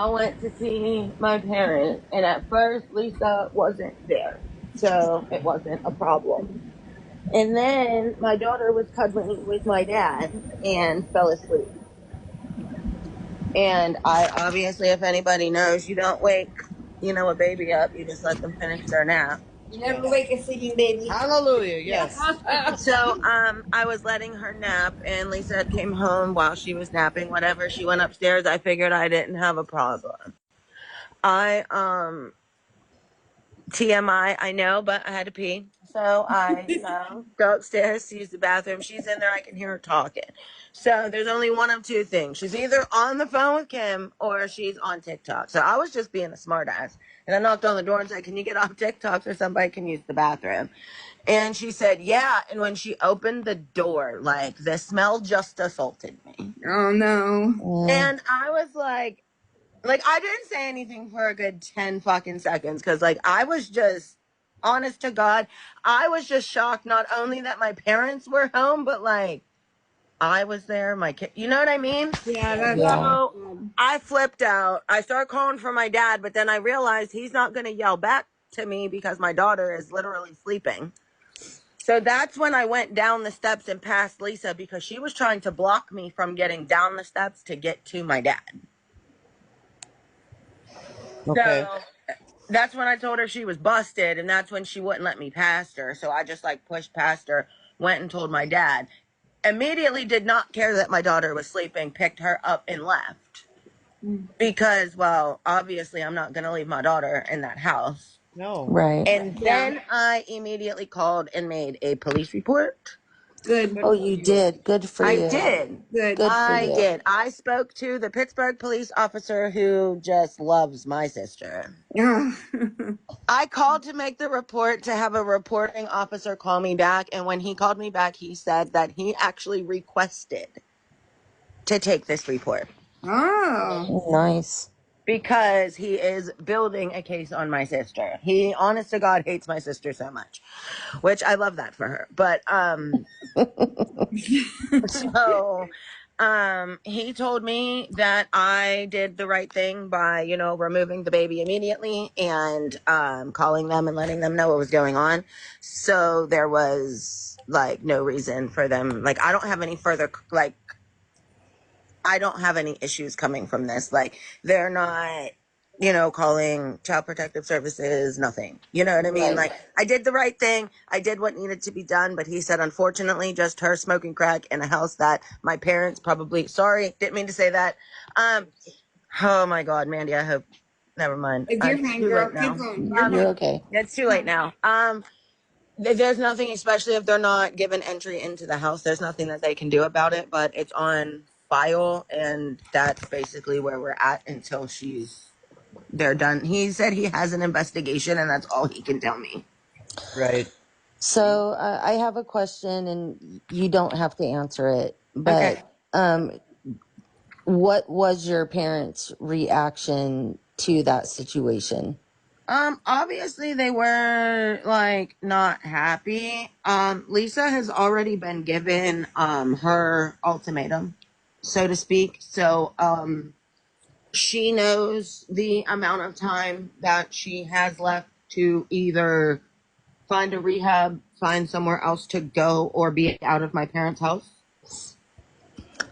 I went to see my parents, and at first Lisa wasn't there, so it wasn't a problem. And then my daughter was cuddling with my dad and fell asleep. And I obviously, if anybody knows, you don't wake, a baby up. You just let them finish their nap. You never wake a sleeping baby. Hallelujah, yes. So, I was letting her nap, and Lisa had came home while she was napping. Whatever, she went upstairs. I figured I didn't have a problem. I TMI, I know, but I had to pee. So I, go upstairs to use the bathroom. She's in there. I can hear her talking. So there's only one of two things. She's either on the phone with Kim or she's on TikTok. So I was just being a smartass. And I knocked on the door and said, can you get off TikTok so somebody can use the bathroom? And she said, yeah. And when she opened the door, like, the smell just assaulted me. Oh, no. And I was like, I didn't say anything for a good 10 fucking seconds because, I was just, honest to God, I was just shocked not only that my parents were home, but, I was there, my kid, you know what I mean? Yeah, So I flipped out. I started calling for my dad, but then I realized he's not going to yell back to me because my daughter is literally sleeping. So that's when I went down the steps and past Lisa because she was trying to block me from getting down the steps to get to my dad. Okay. So that's when I told her she was busted, and that's when she wouldn't let me past her. So I just pushed past her, went and told my dad. Immediately did not care that my daughter was sleeping, picked her up and left. Because, well, obviously I'm not going to leave my daughter in that house. No. Right. And then I immediately called and made a police report. Good. Oh, you did. Good for I you. did. Good. Good for I you. did. I spoke to the Pittsburgh police officer who just loves my sister. Oh. I called to make the report to have a reporting officer call me back. And when he called me back, he said that he actually requested to take this report Oh. Nice. because he is building a case on my sister. He, honest to God, hates my sister so much, which I love that for her. But, so, he told me that I did the right thing by, removing the baby immediately and, calling them and letting them know what was going on. So there was no reason for them. I don't have any further, I don't have any issues coming from this. They're not, calling child protective services, nothing. You know what I mean? Right. I did the right thing. I did what needed to be done. But he said, unfortunately, just her smoking crack in a house that my parents probably, sorry, didn't mean to say that. Oh my God, Mandy, I hope, never mind. You're fine, girl. Keep going. You're You're fine. okay. It's too late now. There's nothing, especially if they're not given entry into the house, there's nothing that they can do about it, but it's on file, and that's basically where we're at until they're done. He said he has an investigation, and that's all he can tell me. Right. So I have a question, and you don't have to answer it. But what was your parents' reaction to that situation? Obviously they were not happy. Lisa has already been given her ultimatum, so to speak. So she knows the amount of time that she has left to either find a rehab, find somewhere else to go, or be out of my parents' house.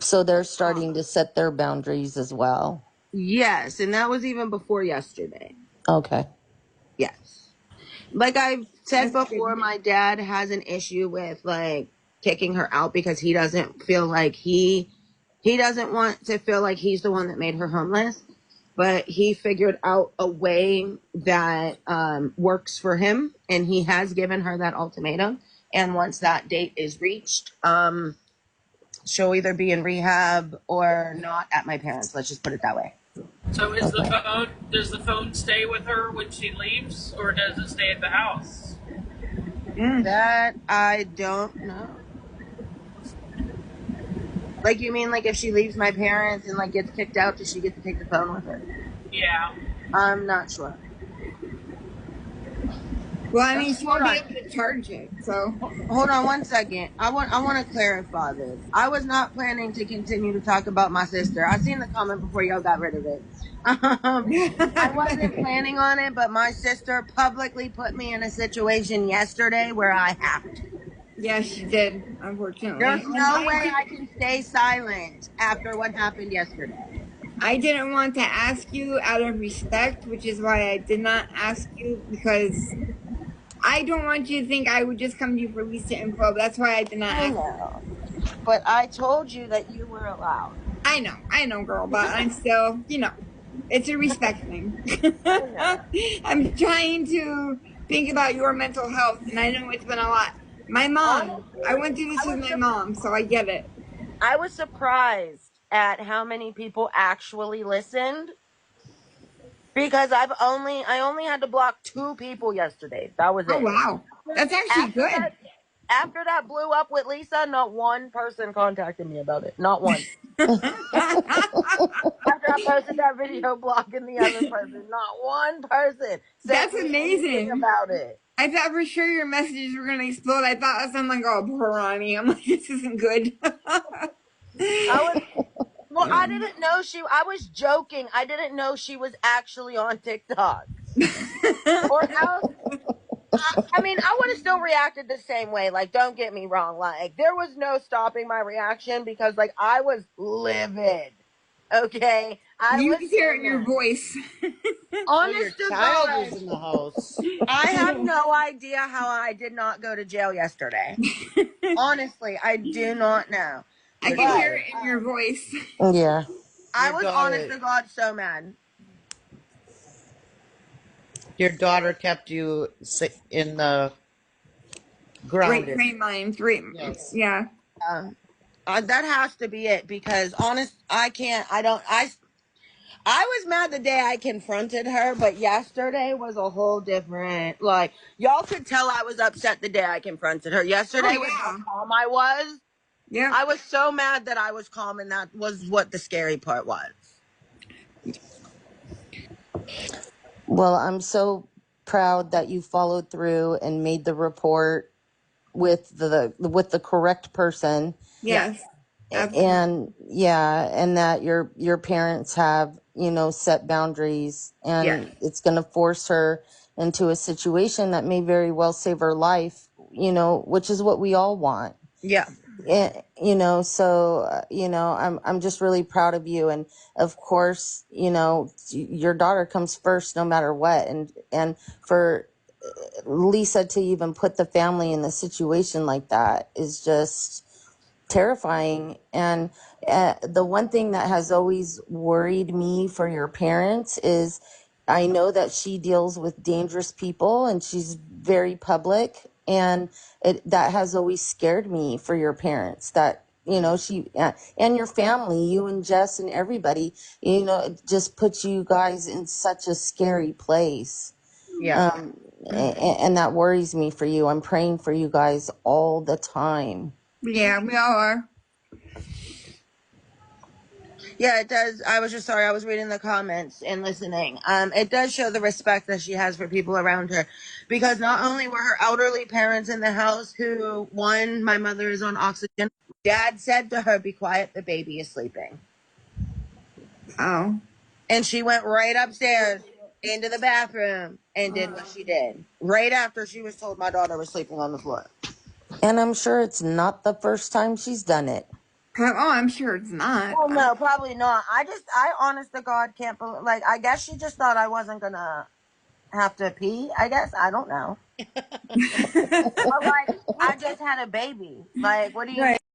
So they're starting to set their boundaries as well. Yes, and that was even before yesterday. Okay. Yes. Like I've said before, my dad has an issue with kicking her out because he doesn't feel like he doesn't want to feel like he's the one that made her homeless, but he figured out a way that works for him, and he has given her that ultimatum. And once that date is reached, she'll either be in rehab or not at my parents'. Let's just put it that way. So does the phone stay with her when she leaves, or does it stay at the house? That I don't know. You mean if she leaves my parents and gets kicked out, does she get to take the phone with her? Yeah. I'm not sure. Well, I mean, she Hold won't be on. able to charge it, so. Hold on 1 second. I want to clarify this. I was not planning to continue to talk about my sister. I seen the comment before y'all got rid of it. I wasn't planning on it, but my sister publicly put me in a situation yesterday where I have to. Yeah, she did, There's unfortunately. And no way I can stay silent after what happened yesterday. I didn't want to ask you out of respect, which is why I did not ask you, because I don't want you to think I would just come to you for Lisa info. That's why I did not I ask. know, but I told you that you were allowed. I know, girl, but I'm still, it's a respect thing. I know. I'm trying to think about your mental health, and I know it's been a lot. My mom, I Honestly, went through this with my mom, so I get it. I was surprised at how many people actually listened because I only had to block 2 people yesterday. That was Oh, it. wow. That's actually After good. that after that blew up with Lisa, not one person contacted me about it. Not one. After I posted that video blocking the other person, not one person sent That's me anything amazing. about it. I thought for sure your messages were going to explode. I thought I'm like, oh, poor Ronnie. I'm like, this isn't good. I was Well, I didn't know I was joking. I didn't know she was actually on TikTok. Or else, I mean, I would have still reacted the same way. Like, don't get me wrong. Like, there was no stopping my reaction because, like, I was livid. Okay? I You was can hear so it in your mad. voice. Well, your Honest to child God, is in the house. I have no idea how I did not go to jail yesterday. Honestly, I do not know. I Your can But hear daughter. it in your voice. Yeah. I Your was honest daughter. to God so mad. Your daughter kept you in the Right grounded. frame mind. Right. Yes. Yeah. That has to be it because I can't, I don't, I was mad the day I confronted her, but yesterday was a whole different, like, y'all could tell I was upset the day I confronted her. Oh, Yesterday was how yeah. calm I was. Yep. I was so mad that I was calm, and that was what the scary part was. Well, I'm so proud that you followed through and made the report with the correct person. Yeah. Yes. Absolutely. And yeah, and that your parents have, set boundaries, Yes. and it's going to force her into a situation that may very well save her life, which is what we all want. Yeah. I'm just really proud of you. And of course, your daughter comes first no matter what. And for Lisa to even put the family in the situation like that is just terrifying. And the one thing that has always worried me for your parents is I know that she deals with dangerous people and she's very public, and that has always scared me for your parents, that she and your family, you and Jess and everybody, it just puts you guys in such a scary place. Yeah. And that worries me for you. I'm praying for you guys all the time. Yeah, we all are. Yeah, it does. I was just sorry. I was reading the comments and listening. It does show the respect that she has for people around her, because not only were her elderly parents in the house, who one, my mother is on oxygen. Dad said to her, "Be quiet. The baby is sleeping," Oh. and she went right upstairs into the bathroom and did what she did right after she was told my daughter was sleeping on the floor. And I'm sure it's not the first time she's done it. Oh, I'm sure it's not. Well, no, probably not. I honest to God can't believe. Like, I guess she just thought I wasn't gonna have to pee. I guess I don't know. But like, I just had a baby. Like, what do you Right. think?